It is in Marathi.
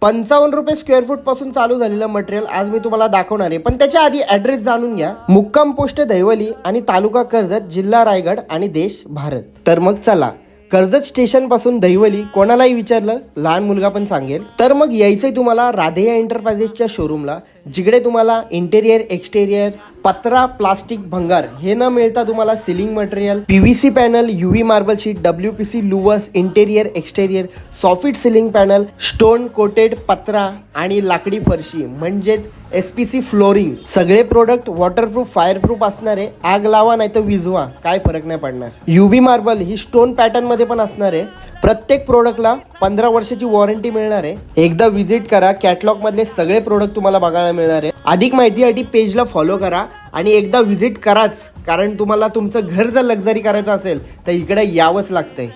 ₹55 स्क्वेअर फूट पासून चालू झालेलं मटेरियल आज मी तुम्हाला दाखवणार आहे. पण त्याच्या आधी ऍड्रेस जाणून घ्या. मुक्काम पोस्ट दहिवली आणि तालुका कर्जत, जिल्हा रायगड आणि देश भारत. तर मग चला, कर्जत स्टेशन पासून दहिवली कोणालाही विचारलं लहान मुलगा पण सांगेल. तर मग यायचंय तुम्हाला राधेया एंटरप्राइजेसच्या शोरूमला, जिकडे तुम्हाला इंटेरियर, एक्सटेरियर, पत्रा, प्लास्टिक, भंगार हे न मिळता तुम्हाला ceiling material, PVC panel, UV marble sheet, WPC louvers, interior, exterior, soffit ceiling panel, stone coated पत्रा आणि लाकडी फरशी म्हणजेच एसपीसी फ्लोरिंग, सगळे प्रोडक्ट वॉटरप्रूफ, फायरप्रूफ असणार आहे. आग लावा नाही तर विझवा, काय फरक नाही पडणार. यूव्ही मार्बल ही स्टोन पॅटर्न मध्ये पण असणार आहे. प्रत्येक प्रोडक्टला 15 वर्षाची वॉरंटी मिळणार आहे. एकदा व्हिजिट करा, कॅटलॉग मधले सगळे प्रोडक्ट तुम्हाला बघायला मिळणार आहे. अधिक माहितीसाठी पेजला फॉलो करा आणि एकदा व्हिजिट कराच, कारण तुम्हाला तुमचं घर जर लक्झरी करायचं असेल तर इकडे यावंच लागतंय.